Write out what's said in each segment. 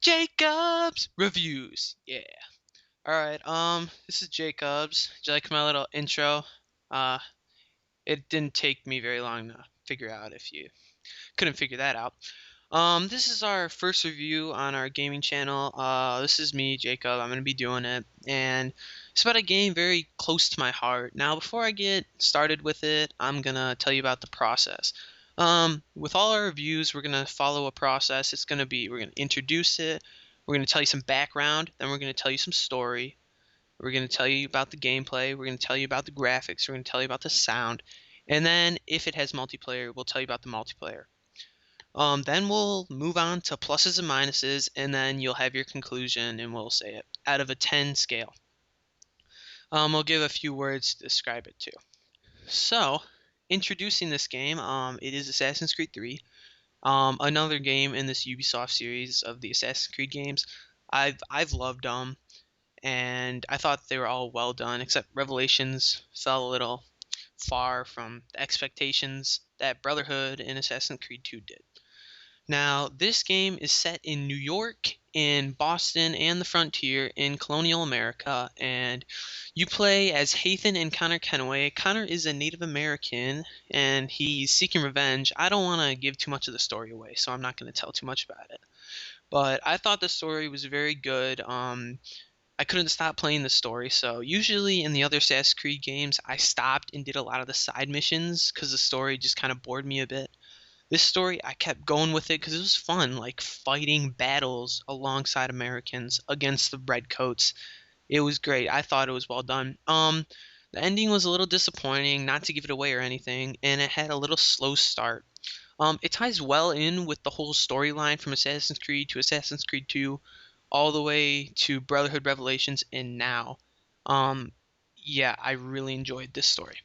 Jacobs reviews. Yeah. All right. This is Jacobs. Did you like my little intro? Uh, it didn't take me very long to figure out if you couldn't figure that out. This is our first review on our gaming channel. This is me, Jacob. I'm gonna be doing it, and it's about a game very close to my heart. Now, before I get started with it, I'm gonna tell you about the process. With all our reviews, we're gonna follow a process. We're gonna introduce it. We're gonna tell you some background. Then we're gonna tell you some story. We're gonna tell you about the gameplay. We're gonna tell you about the graphics. We're gonna tell you about the sound, and then if it has multiplayer, we'll tell you about the multiplayer. Then we'll move on to pluses and minuses, and then you'll have your conclusion, and we'll say it out of a 10 scale. We'll give a few words to describe it too. So, introducing this game, it is Assassin's Creed 3, another game in this Ubisoft series of the Assassin's Creed games. I've loved them, and I thought they were all well done, except Revelations fell a little far from the expectations that Brotherhood and Assassin's Creed 2 did. Now, this game is set in New York, in Boston, and the frontier in colonial America, and you play as Hathan and Connor Kenway. Connor is a Native American, and he's seeking revenge. I don't want to give too much of the story away, so I'm not going to tell too much about it. But I thought the story was very good. I couldn't stop playing the story, so usually in the other Assassin's Creed games, I stopped and did a lot of the side missions because the story just kind of bored me a bit. This story, I kept going with it because it was fun, like fighting battles alongside Americans against the Redcoats. It was great. I thought it was well done. The ending was a little disappointing, not to give it away or anything, and it had a little slow start. It ties well in with the whole storyline from Assassin's Creed to Assassin's Creed 2, all the way to Brotherhood Revelations and now. Um, yeah, I really enjoyed this story.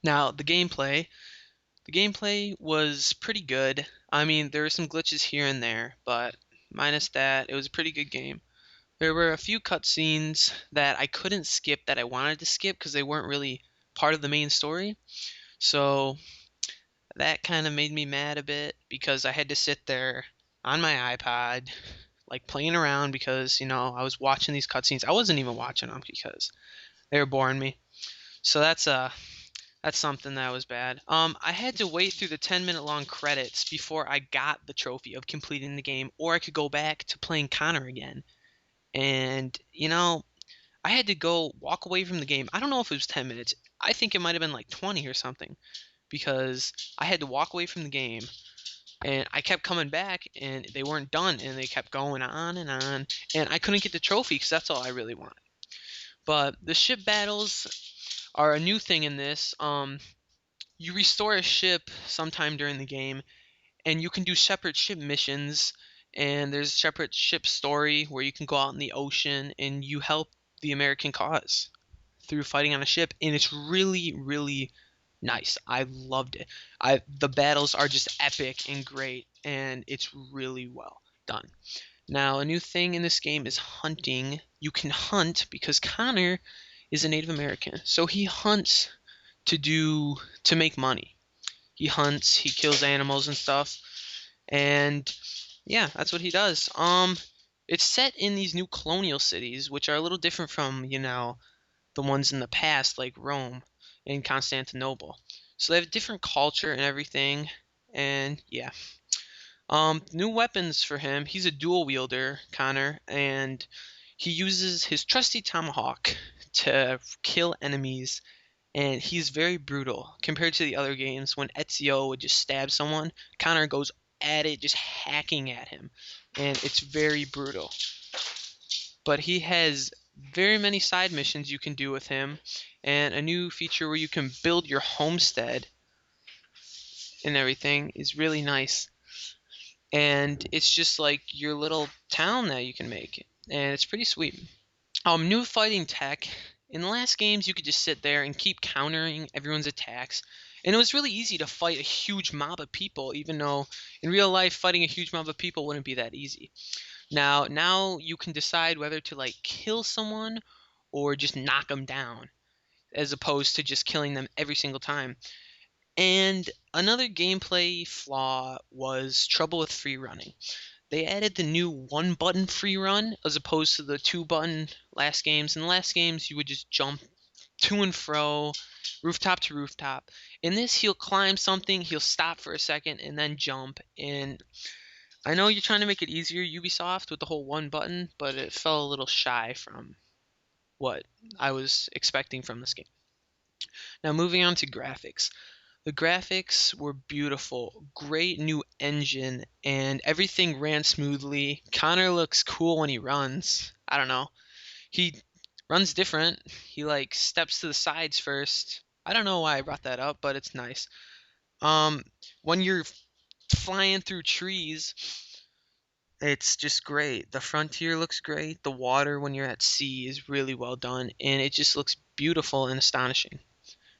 Now, the gameplay was pretty good. I mean, there were some glitches here and there, but minus that, it was a pretty good game. There were a few cutscenes that I couldn't skip that I wanted to skip because they weren't really part of the main story. So that kind of made me mad a bit because I had to sit there on my iPod, like playing around because, I was watching these cutscenes. I wasn't even watching them because they were boring me. So that's something that was bad. I had to wait through the 10-minute long credits before I got the trophy of completing the game, or I could go back to playing Connor again. And, I had to go walk away from the game. I don't know if it was 10 minutes. I think it might have been like 20 or something because I had to walk away from the game and I kept coming back and they weren't done and they kept going on and I couldn't get the trophy because that's all I really wanted. But the ship battles are a new thing in this. You restore a ship sometime during the game, and you can do separate ship missions. And there's a separate ship story where you can go out in the ocean and you help the American cause through fighting on a ship, and it's really, really nice. I loved it. The battles are just epic and great, and it's really well done. Now, a new thing in this game is hunting. You can hunt because Connor is a Native American, so he hunts to make money. He hunts, he kills animals and stuff, and yeah, that's what he does. It's set in these new colonial cities, which are a little different from the ones in the past, like Rome and Constantinople. So they have a different culture and everything, and yeah. New weapons for him. He's a dual wielder, Connor, and he uses his trusty tomahawk to kill enemies, and he's very brutal compared to the other games. When Ezio would just stab someone, Connor goes at it, just hacking at him, and it's very brutal. But he has very many side missions you can do with him, and a new feature where you can build your homestead and everything is really nice. And it's just like your little town that you can make, and it's pretty sweet. New fighting tech. In the last games, you could just sit there and keep countering everyone's attacks, and it was really easy to fight a huge mob of people, even though in real life fighting a huge mob of people wouldn't be that easy. Now you can decide whether to like kill someone or just knock them down. as opposed to just killing them every single time. And another gameplay flaw was trouble with free running. They added the new one button free run as opposed to the two button last games. In the last games, you would just jump to and fro, rooftop to rooftop. In this, he'll climb something, he'll stop for a second, and then jump. And I know you're trying to make it easier, Ubisoft, with the whole one button, but it fell a little shy from what I was expecting from this game. Now, moving on to graphics. The graphics were beautiful, great new engine, and everything ran smoothly. Connor looks cool when he runs. I don't know. He runs different. He like steps to the sides first. I don't know why I brought that up, but it's nice. Um, when you're flying through trees, it's just great. The frontier looks great. The water when you're at sea is really well done, and it just looks beautiful and astonishing.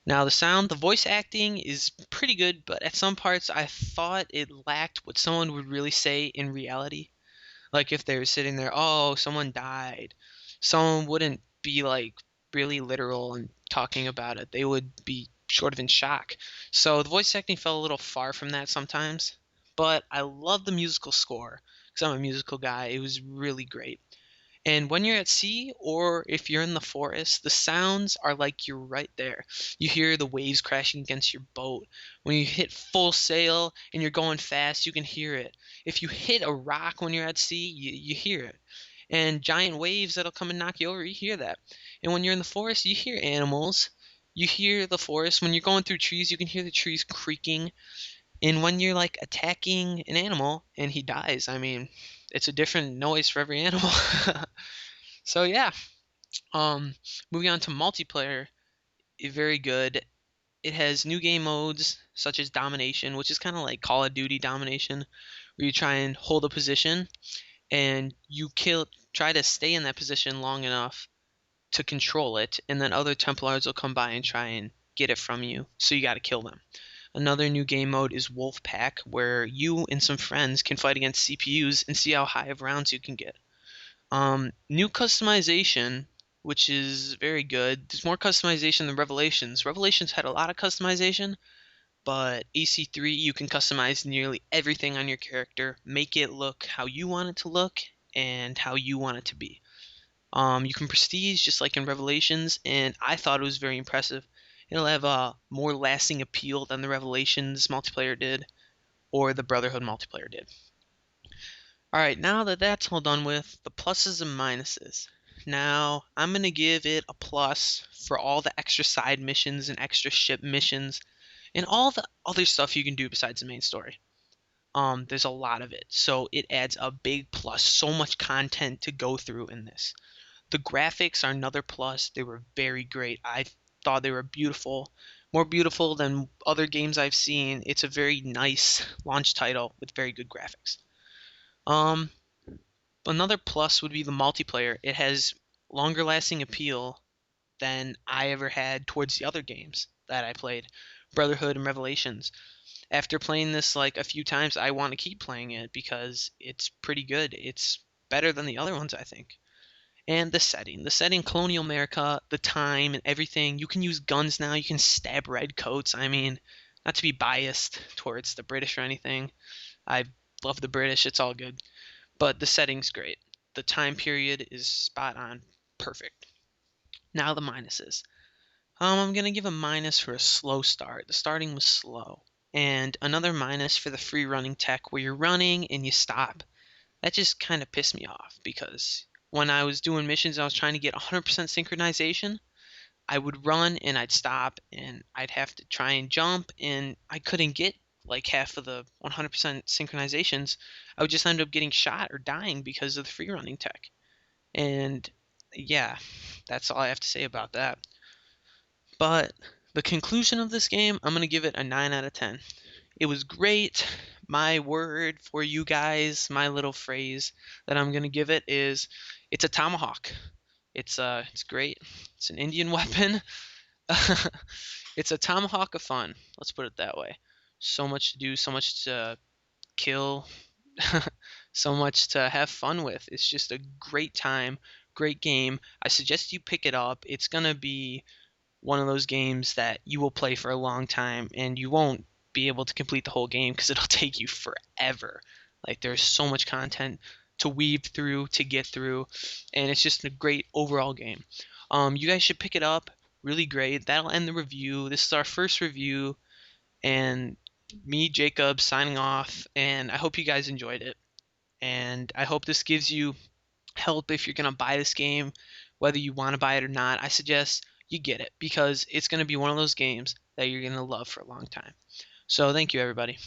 Now, the sound, the voice acting is pretty good, but at some parts I thought it lacked what someone would really say in reality. Like if they were sitting there, oh, someone died. Someone wouldn't be like really literal and talking about it. They would be sort of in shock. So the voice acting fell a little far from that sometimes. But I love the musical score because I'm a musical guy. It was really great. And when you're at sea or if you're in the forest, the sounds are like you're right there. You hear the waves crashing against your boat. When you hit full sail and you're going fast, you can hear it. If you hit a rock when you're at sea, you hear it. And giant waves that'll come and knock you over, you hear that. And when you're in the forest, you hear animals. You hear the forest. When you're going through trees, you can hear the trees creaking. And when you're like attacking an animal and he dies, I mean, it's a different noise for every animal. So yeah, um, moving on to multiplayer, very good. It has new game modes such as domination, which is kind of like Call of Duty domination, where you try and hold a position and try to stay in that position long enough to control it, and then other Templars will come by and try and get it from you. So you got to kill them. Another new game mode is Wolf Pack, where you and some friends can fight against CPUs and see how high of rounds you can get. New customization, which is very good. There's more customization than Revelations. Revelations had a lot of customization, but AC3 you can customize nearly everything on your character, make it look how you want it to look and how you want it to be. You can prestige just like in Revelations, and I thought it was very impressive. It'll have a more lasting appeal than the Revelations multiplayer did, or the Brotherhood multiplayer did. Alright, now that that's all done with, the pluses and minuses. Now, I'm going to give it a plus for all the extra side missions and extra ship missions and all the other stuff you can do besides the main story. There's a lot of it, so it adds a big plus. So much content to go through in this. The graphics are another plus. They were very great. I thought they were beautiful, more beautiful than other games I've seen. It's a very nice launch title with very good graphics. Um, Another plus would be the multiplayer. It has longer lasting appeal than I ever had towards the other games that I played, Brotherhood and Revelations. After playing this like a few times, I want to keep playing it because it's pretty good. It's better than the other ones, I think. And the setting, colonial America, the time and everything. You can use guns now. You can stab redcoats. I mean, not to be biased towards the British or anything. I love the British. It's all good. But the setting's great. The time period is spot on. Perfect. Now the minuses. I'm going to give a minus for a slow start. The starting was slow. And another minus for the free running tech where you're running and you stop. That just kind of pissed me off because when I was doing missions, I was trying to get 100% synchronization. I would run and I'd stop and I'd have to try and jump and I couldn't get like half of the 100% synchronizations. I would just end up getting shot or dying because of the free running tech. And yeah, that's all I have to say about that. But the conclusion of this game, I'm going to give it a 9 out of 10. It was great. My word for you guys, my little phrase that I'm going to give it is it's a tomahawk. It's great. It's an Indian weapon. It's a tomahawk of fun. Let's put it that way. So much to do, so much to kill, so much to have fun with. It's just a great time, great game. I suggest you pick it up. It's gonna be one of those games that you will play for a long time, and you won't be able to complete the whole game because it'll take you forever. Like there's so much content to weave through, to get through, and it's just a great overall game. You guys should pick it up. Really great. That'll end the review. This is our first review, and me, Jacob, signing off. And I hope you guys enjoyed it. And I hope this gives you help if you're gonna buy this game, whether you want to buy it or not. I suggest you get it because it's gonna be one of those games that you're gonna love for a long time. So thank you, everybody.